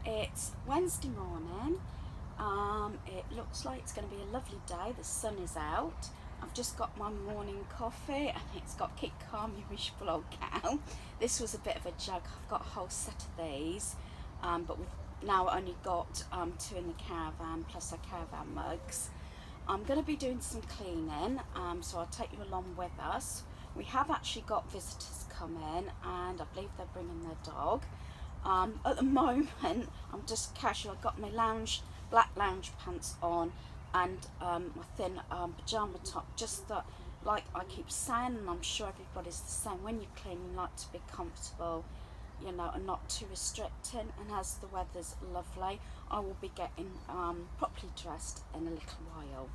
It's Wednesday morning. It looks like it's going to be a lovely day. The sun is out. I've just got my morning coffee and it's got Keep Calm You Miserable Old Cow. This was a bit of a jug. I've got a whole set of these, but we've now only got two in the caravan plus our caravan mugs. I'm going to be doing some cleaning, so I'll take you along with us. We have actually got visitors coming and I believe they're bringing their dog. At the moment, I'm just casual. I've got my black lounge pants on and my thin pyjama top. Just that, like I keep saying, and I'm sure everybody's the same, when you're clean, you like to be comfortable, you know, and not too restricting. And as the weather's lovely, I will be getting properly dressed in a little while.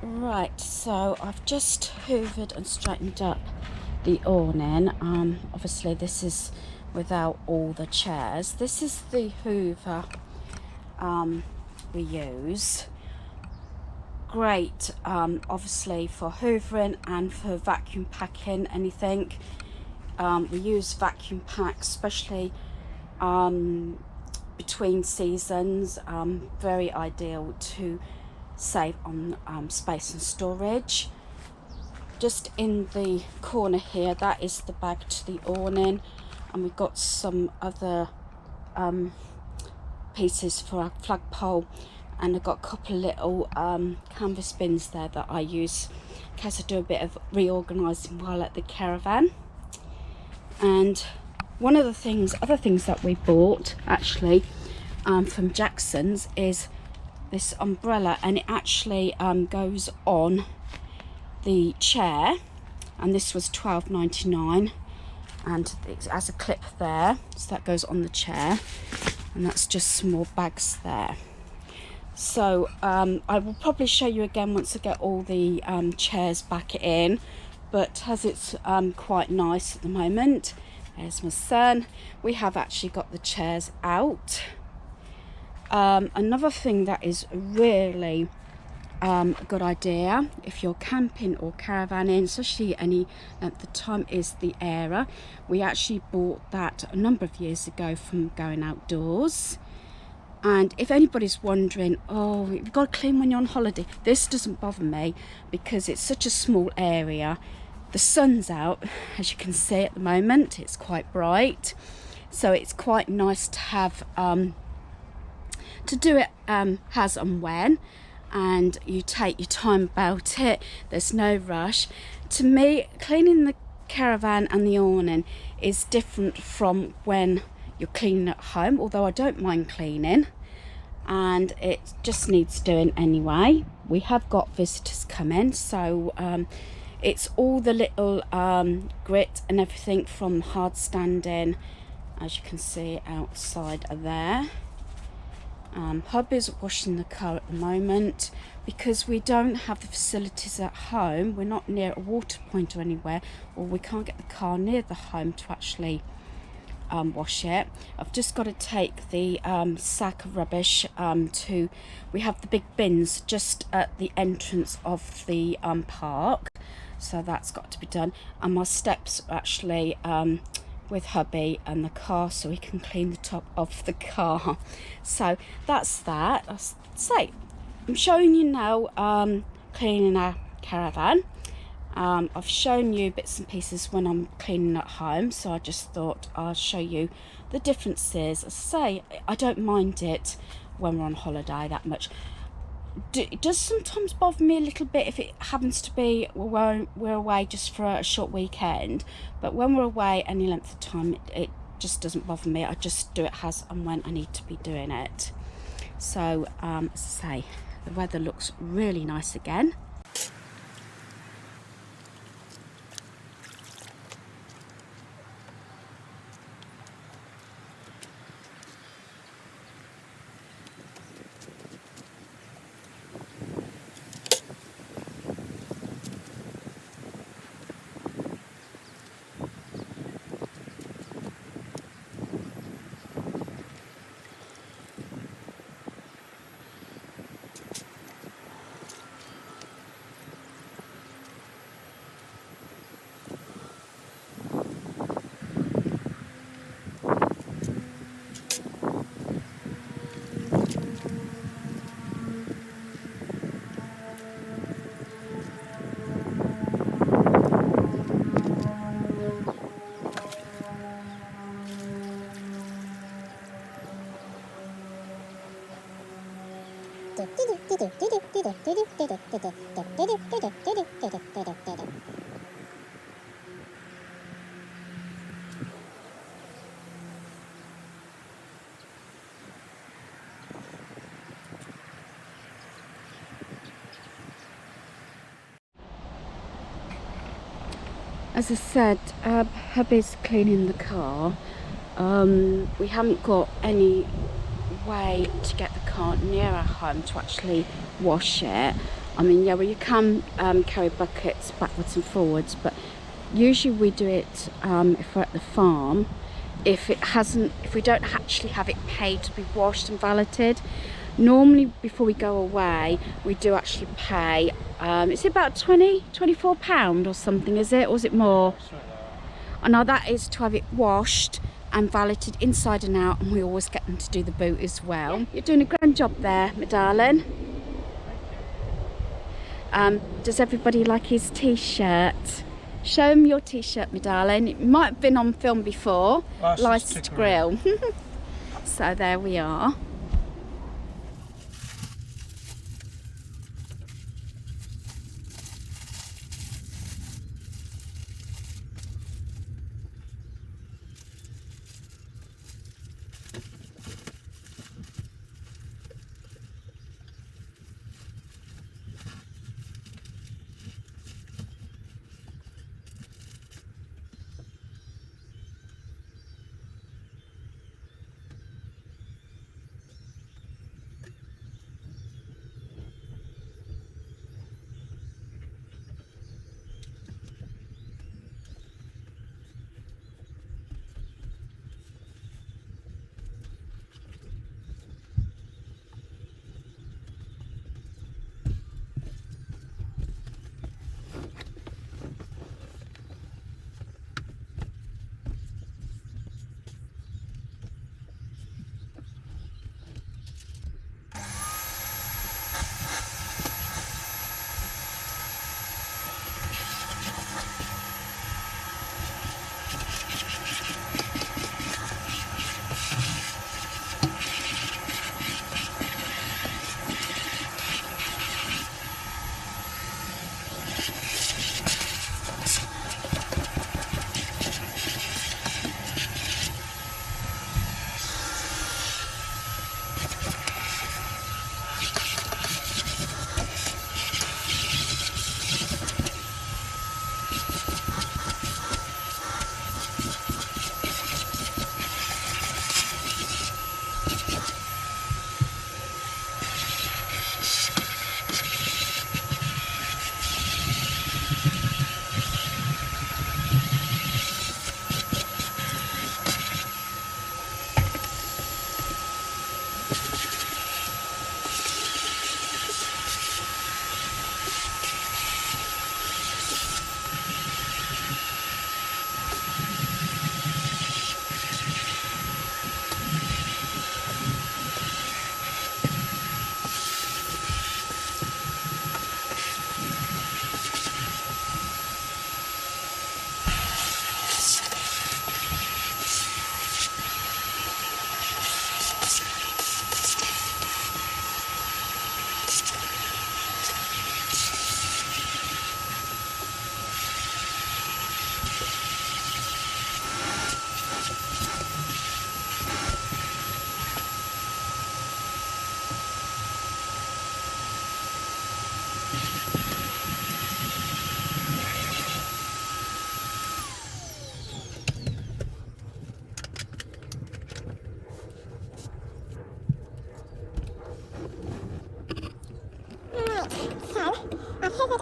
Right, so I've just hoovered and straightened up the awning. Obviously this is without all the chairs. This is the hoover we use. Great, obviously for hoovering and for vacuum packing anything. We use vacuum packs, especially between seasons. Very ideal to save on space and storage. Just in the corner here, that is the bag to the awning, and we've got some other pieces for our flagpole, and I've got a couple of little canvas bins there that I use in case I do a bit of reorganising while at the caravan. And one of the other things that we bought actually from Jackson's is this umbrella, and it actually goes on the chair, and this was $12.99, and it has a clip there, so that goes on the chair, and that's just some more bags there. So I will probably show you again once I get all the chairs back in, but as it's quite nice at the moment. There's my son. We have actually got the chairs out. Another thing that is really a good idea if you're camping or caravanning, especially any length of time, is the airer. We actually bought that a number of years ago from Going Outdoors. And if anybody's wondering, oh, you've got to clean when you're on holiday, this doesn't bother me because it's such a small area. The sun's out, as you can see at the moment, it's quite bright, so it's quite nice to have to do it as and when, and you take your time about it. There's no rush. To me, cleaning the caravan and the awning is different from when you're cleaning at home, although I don't mind cleaning, and it just needs doing anyway. We have got visitors coming, so it's all the little grit and everything from hard standing, as you can see outside of there. Hubby's washing the car at the moment because we don't have the facilities at home. We're not near a water point or anywhere, or we can't get the car near the home to actually wash it. I've just got to take the sack of rubbish to, we have the big bins just at the entrance of the park, so that's got to be done. And my steps are actually with hubby and the car, so he can clean the top of the car. So that's that. I'll say I'm showing you now cleaning our caravan. I've shown you bits and pieces when I'm cleaning at home, so I just thought I'll show you the differences. As I say, I don't mind it when we're on holiday that much. It does sometimes bother me a little bit if it happens to be we're away just for a short weekend, but when we're away any length of time, it just doesn't bother me. I just do it as and when I need to be doing it. So as I say, the weather looks really nice again. As I said, hubby's cleaning the car. We haven't got any way to get the car near our home to actually wash it. I mean, yeah, well, you can carry buckets backwards and forwards, but usually we do it if we're at the farm. If we don't actually have it paid to be washed and valeted, normally before we go away, we do actually pay. It's about £24 or something, is it? Or is it more? I know that is to have it washed and valeted inside and out, and we always get them to do the boot as well. You're doing a grand job there, my darling. Does everybody like his t-shirt? Show him your t-shirt, my darling. It might have been on film before. Licensed to grill. So there we are.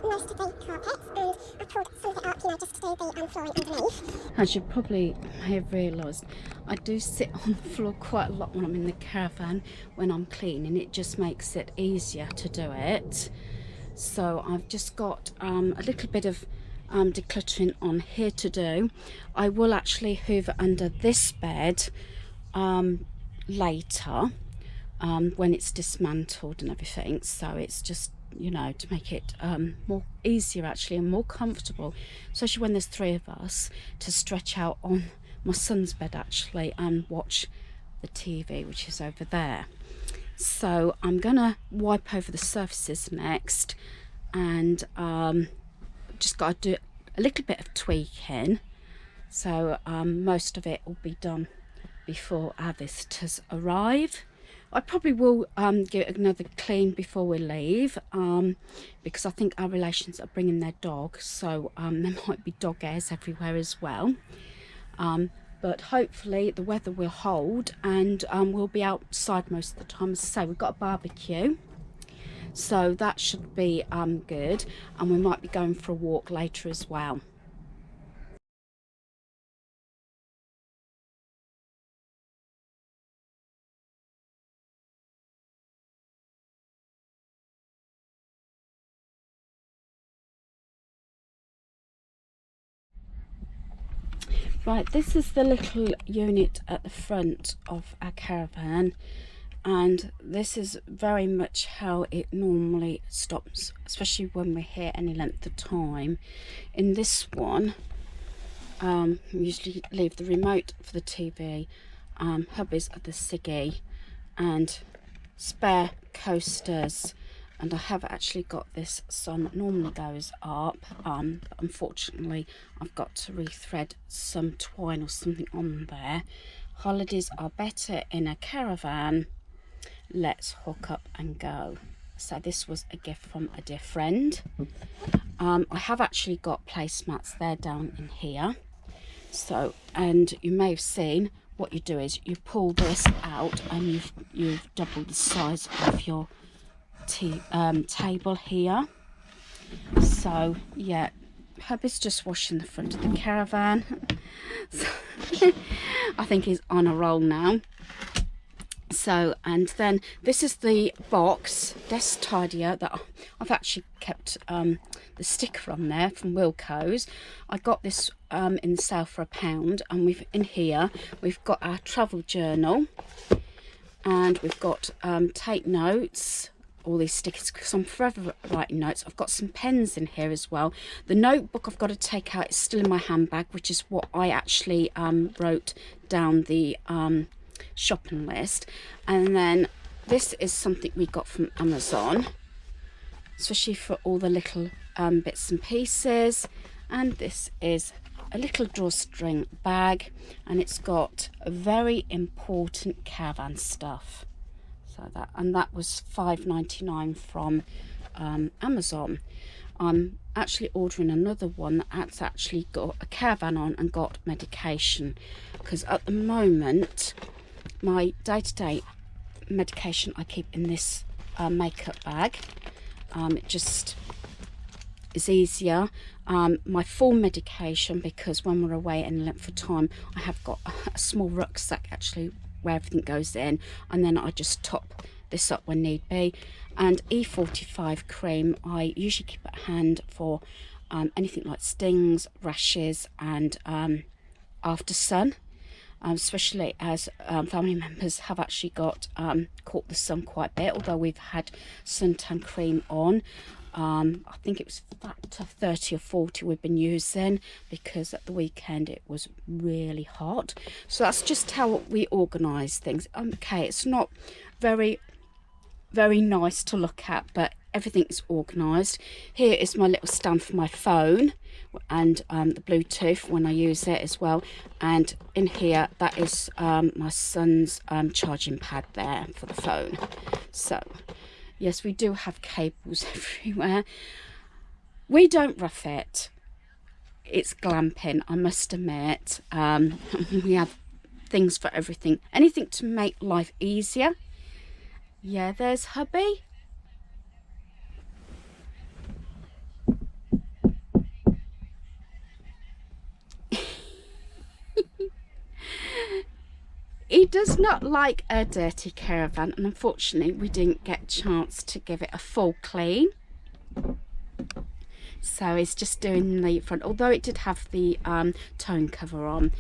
Most of the carpets, and I pulled some of it up, just to do the flooring underneath. As you probably may have realised, I do sit on the floor quite a lot when I'm in the caravan when I'm cleaning. It just makes it easier to do it. So I've just got a little bit of decluttering on here to do. I will actually hoover under this bed later when it's dismantled and everything. So it's just, you know, to make it more easier actually and more comfortable, especially when there's three of us, to stretch out on my son's bed actually and watch the TV, which is over there. So I'm gonna wipe over the surfaces next, and just got to do a little bit of tweaking. So most of it will be done before our visitors arrive. I probably will give it another clean before we leave, because I think our relations are bringing their dog, so there might be dog hairs everywhere as well. But hopefully the weather will hold, and we'll be outside most of the time. As I say, we've got a barbecue, so that should be good, and we might be going for a walk later as well. Right, this is the little unit at the front of our caravan, and this is very much how it normally stops, especially when we're here any length of time. In this one, we usually leave the remote for the TV, hubbies are the ciggy, and spare coasters. And I have actually got this sun normally goes up, but unfortunately I've got to rethread some twine or something on there. Holidays are better in a caravan. Let's hook up and go. So this was a gift from a dear friend. I have actually got placemats there down in here. So, and you may have seen, what you do is you pull this out and you've doubled the size of your table here. So yeah, hubby's just washing the front of the caravan. So, I think he's on a roll now. So, and then this is the box desk tidier that I've actually kept the sticker on there from Wilco's. I got this in the sale for £1, and we've in here we've got our travel journal, and we've got take notes, all these stickers, because I'm forever writing notes. I've got some pens in here as well. The notebook I've got to take out is still in my handbag, which is what I actually wrote down the shopping list. And then this is something we got from Amazon, especially for all the little bits and pieces. And this is a little drawstring bag, and it's got a very important caravan stuff. So that was £5.99 from Amazon. I'm actually ordering another one that's actually got a caravan on and got medication, because at the moment my day-to-day medication I keep in this makeup bag. It just is easier. My full medication, because when we're away in length of time, I have got a small rucksack actually where everything goes in, and then I just top this up when need be. And E45 cream I usually keep at hand for anything like stings, rashes, and after sun, especially as family members have actually got caught the sun quite a bit, although we've had suntan cream on. I think it was factor 30 or 40 we've been using, because at the weekend it was really hot. So that's just how we organise things. Okay, it's not very nice to look at, but everything is organised. Here is my little stand for my phone, and the Bluetooth when I use it as well. And in here, that is my son's charging pad there for the phone. So yes, we do have cables everywhere. We don't rough it. It's glamping, I must admit. We have things for everything. Anything to make life easier. Yeah, there's hubby. He does not like a dirty caravan, and unfortunately we didn't get a chance to give it a full clean. So he's just doing the front, although it did have the tone cover on.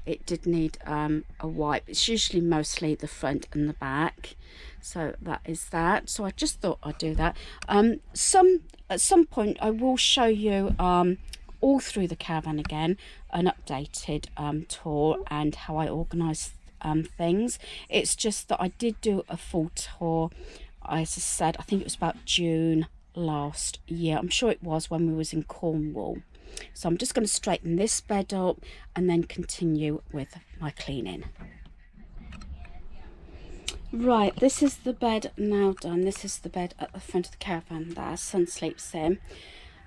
It did need a wipe. It's usually mostly the front and the back. So that is that. So I just thought I'd do that. At some point I will show you all through the caravan again, an updated tour and how I organise things. It's just that I did do a full tour, as I said, I think it was about June last year. I'm sure it was when we was in Cornwall. So I'm just going to straighten this bed up and then continue with my cleaning. Right, this is the bed now done. This is the bed at the front of the caravan that our son sleeps in.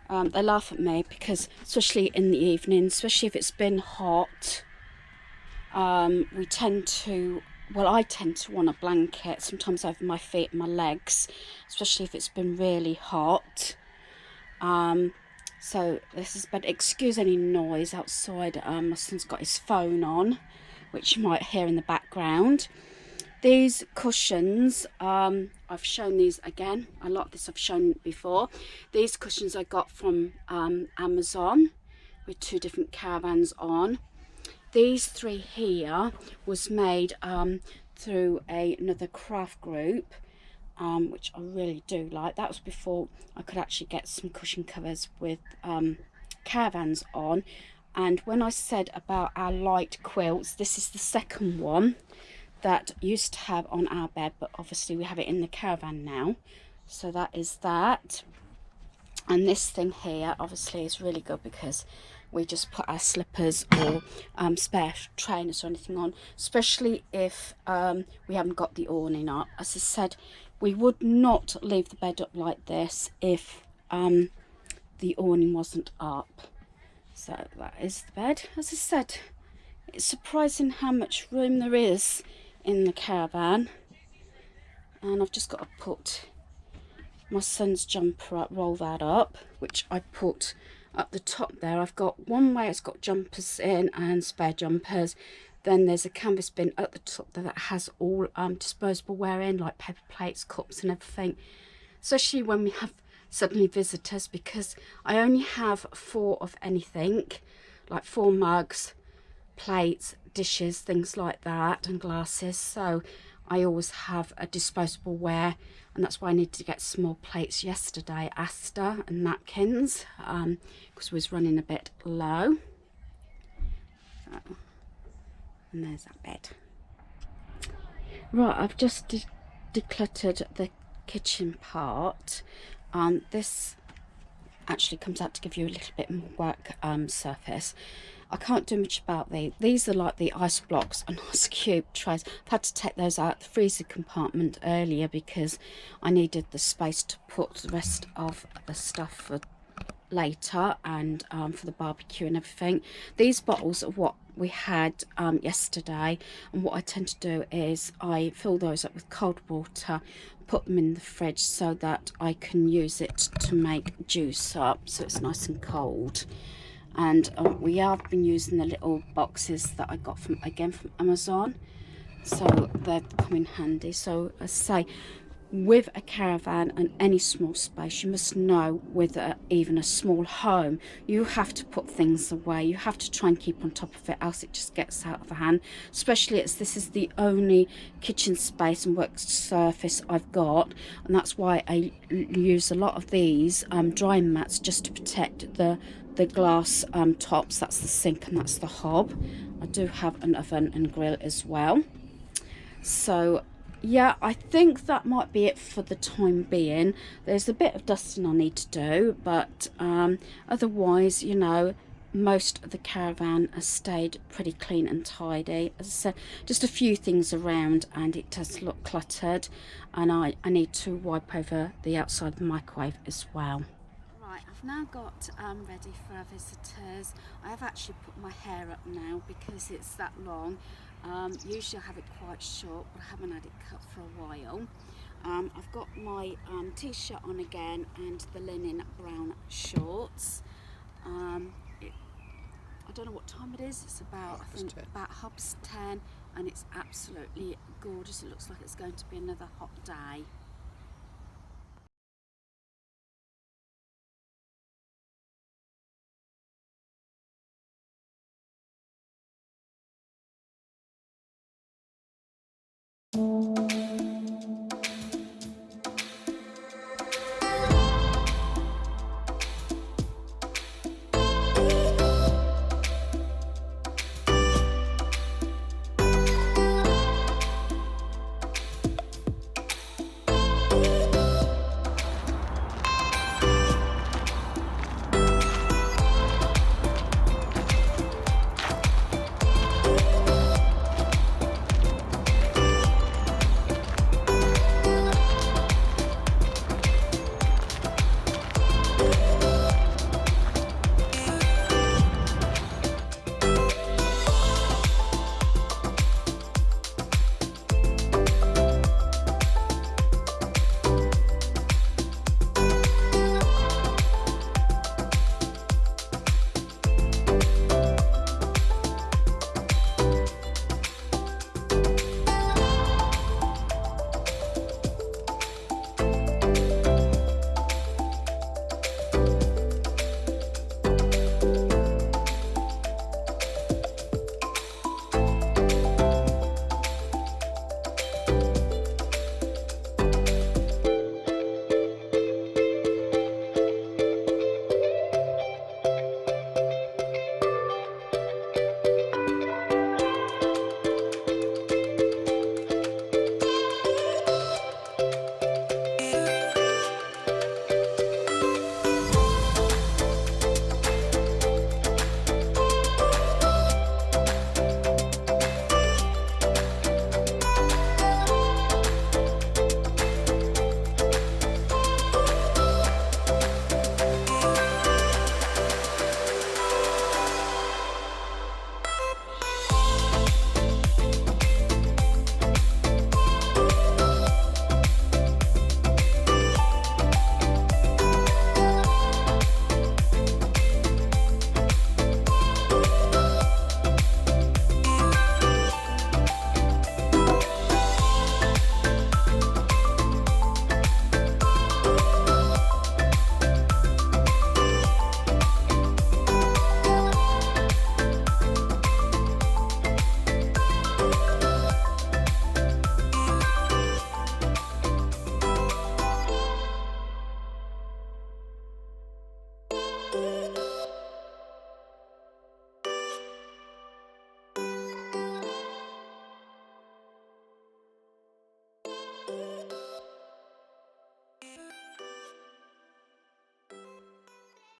They laugh at me because, especially in the evening, especially if it's been hot, we tend to well, I tend to want a blanket sometimes over my feet and my legs, especially if it's been really hot. So this is, but excuse any noise outside. My son's got his phone on, which you might hear in the background. These cushions, I've shown these again. A lot of this I've shown before. These cushions I got from Amazon with 2 different caravans on. These 3 here was made through another craft group, which I really do like. That was before I could actually get some cushion covers with caravans on. And when I said about our light quilts, this is the second one that used to have on our bed, but obviously we have it in the caravan now. So that is that. And this thing here obviously is really good because we just put our slippers or spare trainers or anything on, especially if we haven't got the awning up. As I said, we would not leave the bed up like this if the awning wasn't up. So that is the bed. As I said, it's surprising how much room there is in the caravan. And I've just got to put my son's jumper up, roll that up, which I put up the top there. I've got one way it's got jumpers in and spare jumpers. Then there's a canvas bin at the top there that has all disposable wear in, like paper plates, cups and everything, especially when we have suddenly visitors, because I only have 4 of anything, like 4 mugs, plates, dishes, things like that, and glasses. So I always have a disposable ware, and that's why I needed to get small plates yesterday, Asta, and napkins, because we was running a bit low. So, and there's that bed. Right, I've just decluttered the kitchen part. This actually comes out to give you a little bit more work surface. I can't do much about these are like the ice blocks and ice cube trays. I've had to take those out of the freezer compartment earlier because I needed the space to put the rest of the stuff for later and for the barbecue and everything. These bottles are what we had yesterday, and what I tend to do is I fill those up with cold water, put them in the fridge so that I can use it to make juice up so it's nice and cold. And we have been using the little boxes that I got from Amazon, so they've come in handy. So as I say, with a caravan and any small space, you must know with even a small home, you have to put things away. You have to try and keep on top of it, else it just gets out of hand, especially as this is the only kitchen space and work surface I've got, and that's why I use a lot of these drying mats just to protect the glass tops. That's the sink and that's the hob. I do have an oven and grill as well. So yeah, I think that might be it for the time being. There's a bit of dusting I need to do, but otherwise, you know, most of the caravan has stayed pretty clean and tidy. As I said, just a few things around and it does look cluttered, and I need to wipe over the outside of the microwave as well. Right, I've now got ready for our visitors. I have actually put my hair up now because it's that long. Usually I have it quite short, but I haven't had it cut for a while. I've got my t-shirt on again and the linen brown shorts. I don't know what time it is. It's about, I think, about 10:30, and it's absolutely gorgeous. It looks like it's going to be another hot day.